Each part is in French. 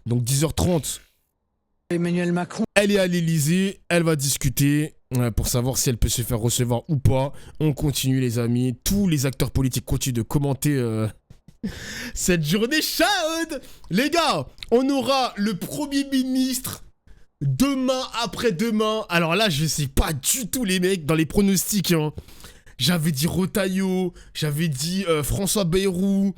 Donc 10h30, Emmanuel Macron. elle est à l'Elysée, elle va discuter pour savoir si elle peut se faire recevoir ou pas. On continue les amis, tous les acteurs politiques continuent de commenter cette journée chaude. Les gars, on aura le Premier ministre demain, après-demain. Alors là, je sais pas du tout les mecs dans les pronostics. Hein. J'avais dit Retailleau, j'avais dit François Bayrou.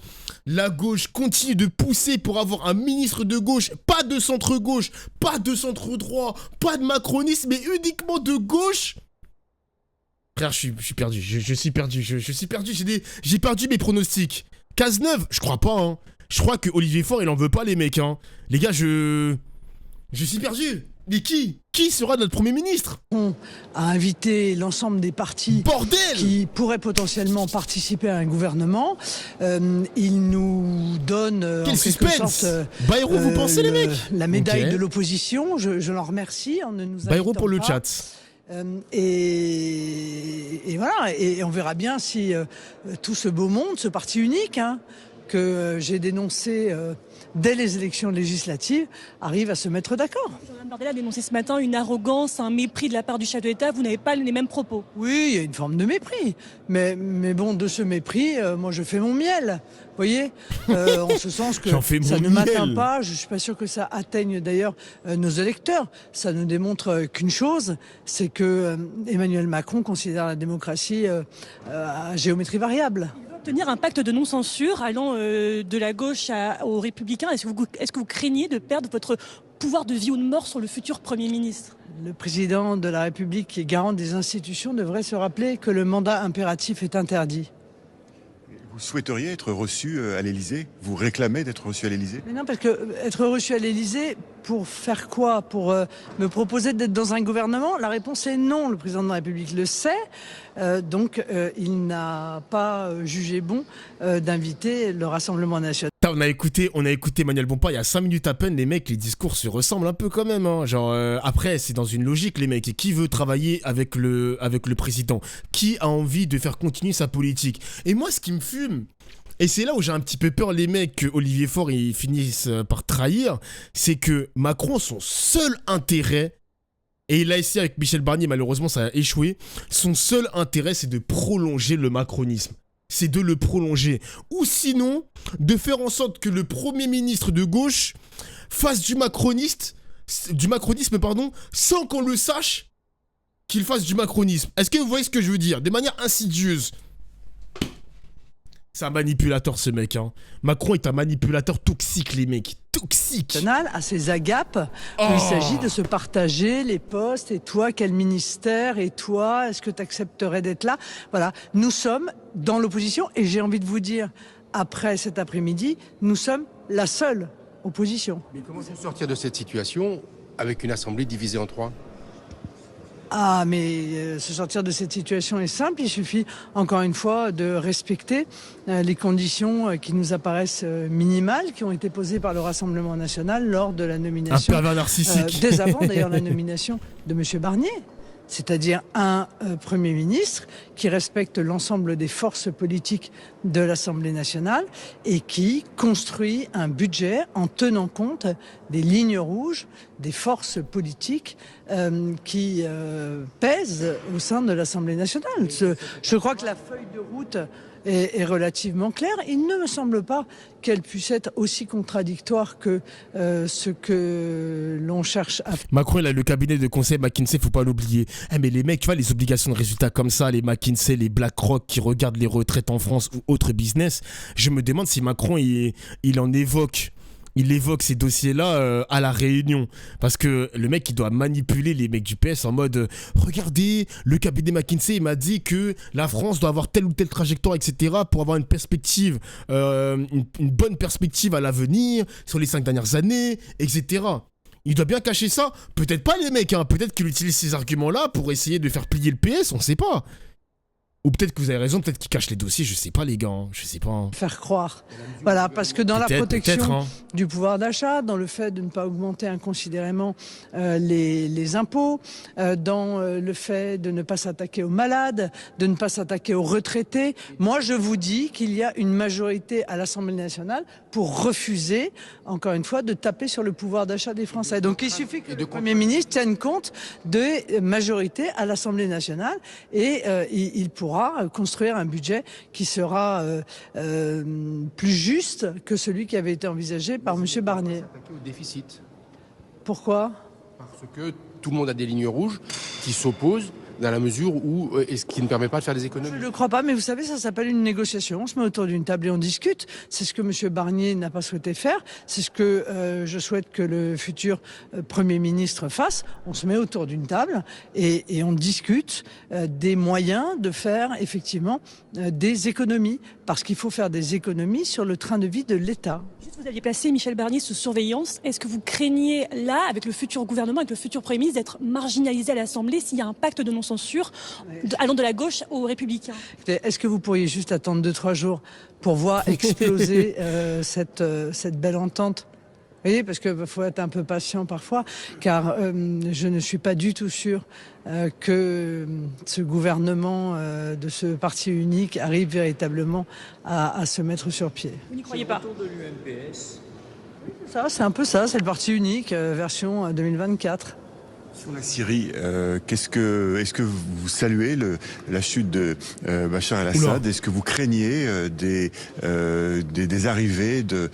La gauche continue de pousser pour avoir un ministre de gauche, pas de centre-gauche, pas de centre-droit, pas de macronisme, mais uniquement de gauche. Frère, je suis perdu, je suis perdu, je suis perdu, j'ai perdu mes pronostics. Cazeneuve, je crois pas, hein. Je crois que Olivier Faure, il en veut pas, les mecs, hein. Les gars, je suis perdu. Mais qui sera notre Premier ministre? On a invité l'ensemble des partis qui pourraient potentiellement participer à un gouvernement. Il nous donne quel en suspense quelque sorte Bayrou, vous pensez les mecs? La médaille Okay. de l'opposition. Je l'en remercie en ne nous Bayrou invitant pour le pas. chat. Et voilà, et on verra bien si tout ce beau monde, ce parti unique que j'ai dénoncé dès les élections législatives, arrive à se mettre d'accord. Jordan Bardella a dénoncé ce matin une arrogance, un mépris de la part du chef de l'État. Vous n'avez pas les mêmes propos. Oui, il y a une forme de mépris. Mais bon, de ce mépris, moi je fais mon miel. Vous voyez, en ce sens que ça ne m'atteint pas. Je ne suis pas sûr que ça atteigne d'ailleurs nos électeurs. Ça ne démontre qu'une chose, c'est que Emmanuel Macron considère la démocratie à géométrie variable. Tenir un pacte de non-censure allant de la gauche aux Républicains. Est-ce que vous craignez de perdre votre pouvoir de vie ou de mort sur le futur Premier ministre? Le président de la République, qui est garant des institutions, devrait se rappeler que le mandat impératif est interdit. Vous souhaiteriez être reçu à l'Élysée? Vous réclamez d'être reçu à l'Élysée? Mais non, parce que être reçu à l'Élysée, pour faire quoi? Pour me proposer d'être dans un gouvernement? La réponse est non. Le président de la République le sait. Donc, il n'a pas jugé bon d'inviter le Rassemblement national. On a écouté Emmanuel Bompard il y a 5 minutes à peine, les mecs, les discours se ressemblent un peu quand même. Hein. Genre, après, c'est dans une logique, les mecs. Et qui veut travailler avec le président? Qui a envie de faire continuer sa politique? Et moi, ce qui me fume, et c'est là où j'ai un petit peu peur, les mecs, que Olivier Faure ils finissent par trahir, c'est que Macron, son seul intérêt, et il a essayé avec Michel Barnier, malheureusement ça a échoué, son seul intérêt c'est de prolonger le macronisme. C'est de le prolonger. Ou sinon, de faire en sorte que le Premier ministre de gauche fasse du macronisme, sans qu'on le sache qu'il fasse du macronisme. Est-ce que vous voyez ce que je veux dire? De manière insidieuse. C'est un manipulateur, ce mec. Hein. Macron est un manipulateur toxique, les mecs. Toxique. À ses agapes, où il s'agit de se partager les postes. Et toi, quel ministère? Et toi, est-ce que tu accepterais d'être là? Voilà, nous sommes dans l'opposition. Et j'ai envie de vous dire, après cet après-midi, nous sommes la seule opposition. Mais comment sortir de cette situation avec une assemblée divisée en trois? Ah, mais se sortir de cette situation est simple. Il suffit, encore une fois, de respecter les conditions qui nous apparaissent minimales, qui ont été posées par le Rassemblement national lors de la nomination. Un pervers narcissique. Dès avant, d'ailleurs, la nomination de M. Barnier. C'est-à-dire un Premier ministre qui respecte l'ensemble des forces politiques de l'Assemblée nationale et qui construit un budget en tenant compte des lignes rouges, des forces politiques qui pèsent au sein de l'Assemblée nationale. Je crois que la feuille de route est relativement claire. Il ne me semble pas qu'elle puisse être aussi contradictoire que ce que l'on cherche à faire. Macron, il a le cabinet de conseil McKinsey, faut pas l'oublier. Eh mais les mecs, tu vois, les obligations de résultats comme ça, les McKinsey, les BlackRock qui regardent les retraites en France ou autres business, je me demande si Macron, il évoque ces dossiers-là à la Réunion. Parce que le mec, il doit manipuler les mecs du PS en mode regardez, le cabinet McKinsey, il m'a dit que la France doit avoir telle ou telle trajectoire, etc. pour avoir une perspective, une bonne perspective à l'avenir, sur les 5 dernières années, etc. Il doit bien cacher ça. Peut-être pas, les mecs, hein. Peut-être qu'il utilise ces arguments-là pour essayer de faire plier le PS, on sait pas. Ou peut-être que vous avez raison, peut-être qu'ils cachent les dossiers, je sais pas les gars, hein, je sais pas. Hein. Faire croire. Voilà, parce que dans la Peut-être, protection hein. du pouvoir d'achat, dans le fait de ne pas augmenter inconsidérément les impôts, dans le fait de ne pas s'attaquer aux malades, de ne pas s'attaquer aux retraités, moi je vous dis qu'il y a une majorité à l'Assemblée nationale pour refuser, encore une fois, de taper sur le pouvoir d'achat des Français. Donc il suffit que le Premier ministre tienne compte de majorité à l'Assemblée nationale et il pourra construire un budget qui sera plus juste que celui qui avait été envisagé par M. Barnier. S'attaquer au déficit. Pourquoi ? Parce que tout le monde a des lignes rouges qui s'opposent dans la mesure où, et ce qui ne permet pas de faire des économies. Je ne le crois pas, mais vous savez, ça s'appelle une négociation. On se met autour d'une table et on discute. C'est ce que M. Barnier n'a pas souhaité faire. C'est ce que je souhaite que le futur Premier ministre fasse. On se met autour d'une table et on discute des moyens de faire effectivement des économies. Parce qu'il faut faire des économies sur le train de vie de l'État. Vous aviez placé Michel Barnier sous surveillance. Est-ce que vous craignez là, avec le futur gouvernement, avec le futur Premier ministre, d'être marginalisé à l'Assemblée s'il y a un pacte de non-censure allant de la gauche aux Républicains ? Est-ce que vous pourriez juste attendre 2-3 jours pour voir exploser cette belle entente ? Vous voyez, parce qu'il faut être un peu patient parfois, car je ne suis pas du tout sûr que ce gouvernement de ce parti unique arrive véritablement à se mettre sur pied. Vous n'y croyez pas ? Ça, c'est un peu ça, c'est le parti unique, version 2024. Sur la Syrie, est-ce que vous saluez la chute de Bachar el-Assad ? Est-ce que vous craignez des arrivées de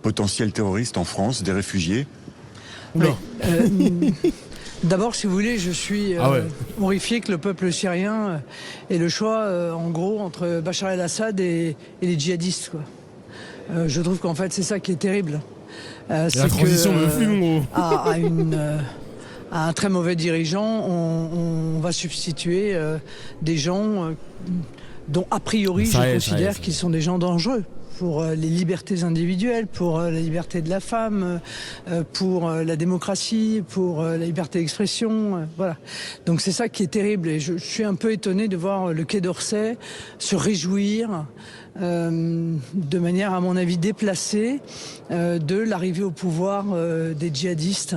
potentiels terroristes en France, des réfugiés ? Oui, d'abord, si vous voulez, je suis horrifié que le peuple syrien ait le choix, en gros, entre Bachar el-Assad et les djihadistes, quoi. Je trouve qu'en fait, c'est ça qui est terrible. La transition me fume, mon gros. À un très mauvais dirigeant, on va substituer des gens dont, a priori, je considère qu'ils sont des gens dangereux pour les libertés individuelles, pour la liberté de la femme, pour la démocratie, pour la liberté d'expression. Voilà. Donc c'est ça qui est terrible. Et je suis un peu étonné de voir le Quai d'Orsay se réjouir de manière, à mon avis, déplacée de l'arrivée au pouvoir des djihadistes.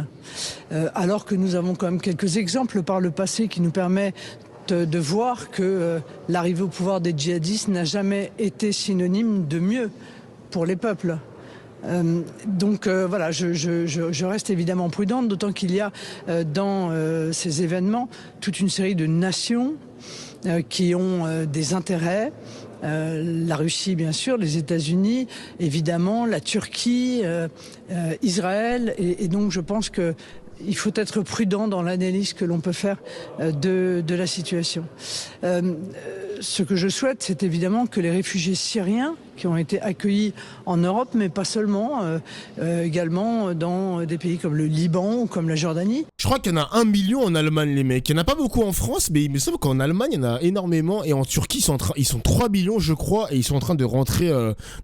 Alors que nous avons quand même quelques exemples par le passé qui nous permettent de voir que l'arrivée au pouvoir des djihadistes n'a jamais été synonyme de mieux pour les peuples. Donc voilà, je reste évidemment prudente, d'autant qu'il y a dans ces événements toute une série de nations qui ont des intérêts. La Russie, bien sûr, les États-Unis, évidemment, la Turquie, Israël, et donc je pense que il faut être prudent dans l'analyse que l'on peut faire de la situation. Ce que je souhaite, c'est évidemment que les réfugiés syriens qui ont été accueillis en Europe, mais pas seulement, également dans des pays comme le Liban ou comme la Jordanie. Je crois qu'il y en a 1 million en Allemagne, les mecs. Il n'y en a pas beaucoup en France, mais il me semble qu'en Allemagne, il y en a énormément. Et en Turquie, ils sont 3 millions, je crois, et ils sont en train de rentrer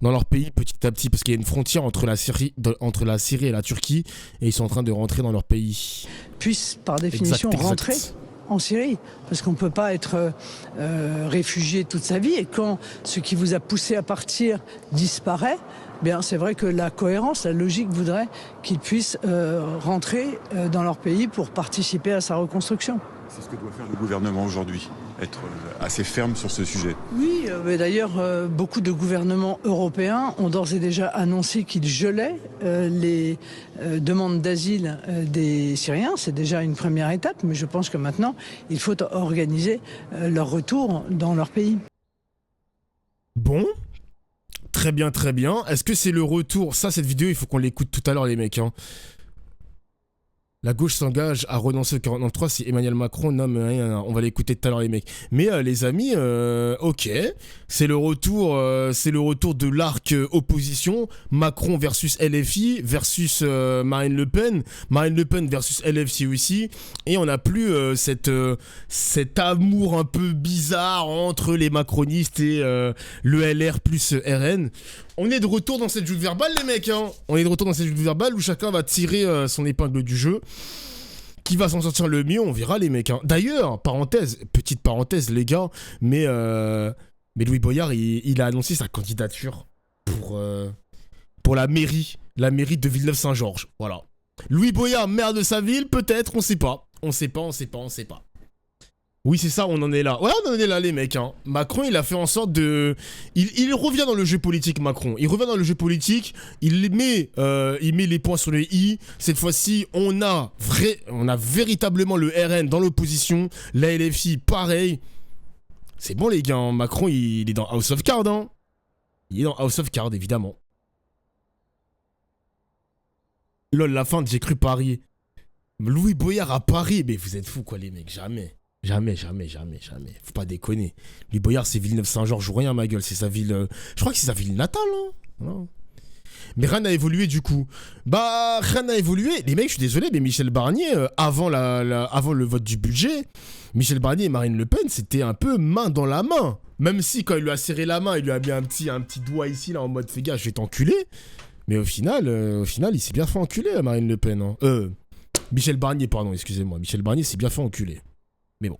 dans leur pays petit à petit, parce qu'il y a une frontière entre la Syrie et la Turquie, et ils sont en train de rentrer dans leur pays. Puissent, par définition, rentrer en Syrie, parce qu'on ne peut pas être réfugié toute sa vie, et quand ce qui vous a poussé à partir disparaît, bien c'est vrai que la cohérence, la logique voudrait qu'ils puissent rentrer dans leur pays pour participer à sa reconstruction. C'est ce que doit faire le gouvernement aujourd'hui, être assez ferme sur ce sujet. Oui, mais d'ailleurs, beaucoup de gouvernements européens ont d'ores et déjà annoncé qu'ils gelaient les demandes d'asile des Syriens. C'est déjà une première étape, mais je pense que maintenant, il faut organiser leur retour dans leur pays. Bon, très bien, très bien. Est-ce que c'est le retour ? Ça, cette vidéo, il faut qu'on l'écoute tout à l'heure, les mecs, hein. La gauche s'engage à renoncer au 49.3 si Emmanuel Macron nomme rien. On va l'écouter tout à l'heure, les mecs. Mais les amis, ok, c'est le retour de l'arc opposition. Macron versus LFI versus Marine Le Pen. Marine Le Pen versus LFI aussi. Et on n'a plus cet amour un peu bizarre entre les macronistes et le LR plus RN. On est de retour dans cette joute verbale, les mecs, hein. On est de retour dans cette joute verbale où chacun va tirer son épingle du jeu. Qui va s'en sortir le mieux, on verra les mecs. Hein. D'ailleurs, petite parenthèse les gars, mais Louis Boyard, il a annoncé sa candidature pour la mairie de Villeneuve-Saint-Georges. Voilà. Louis Boyard, maire de sa ville, peut-être, on sait pas. On sait pas. Oui, c'est ça, on en est là. Ouais, on en est là, les mecs. Hein. Macron, il a fait en sorte de... Il revient dans le jeu politique, Macron. Il revient dans le jeu politique. Il met les points sur les i. Cette fois-ci, on a véritablement le RN dans l'opposition. La LFI, pareil. C'est bon, les gars. Hein. Macron, il est dans House of Cards. Hein. Il est dans House of Cards, évidemment. Lol, la fin, j'ai cru parier. Louis Boyard à Paris. Mais vous êtes fous, quoi, les mecs. Jamais. Faut pas déconner. Louis Boyard, c'est Villeneuve-Saint-Georges ou rien, ma gueule. C'est sa ville... Je crois que c'est sa ville natale, hein. Non. Mais rien n'a évolué, du coup. Bah, rien n'a évolué. Les mecs, je suis désolé, mais Michel Barnier, avant le vote du budget, Michel Barnier et Marine Le Pen, c'était un peu main dans la main. Même si, quand il lui a serré la main, il lui a mis un petit doigt ici, là, en mode, fais gars, je vais t'enculer. Mais au final, il s'est bien fait enculer, Marine Le Pen. Hein. Michel Barnier, pardon, excusez-moi. Michel Barnier s'est bien fait enculer. Mais bon.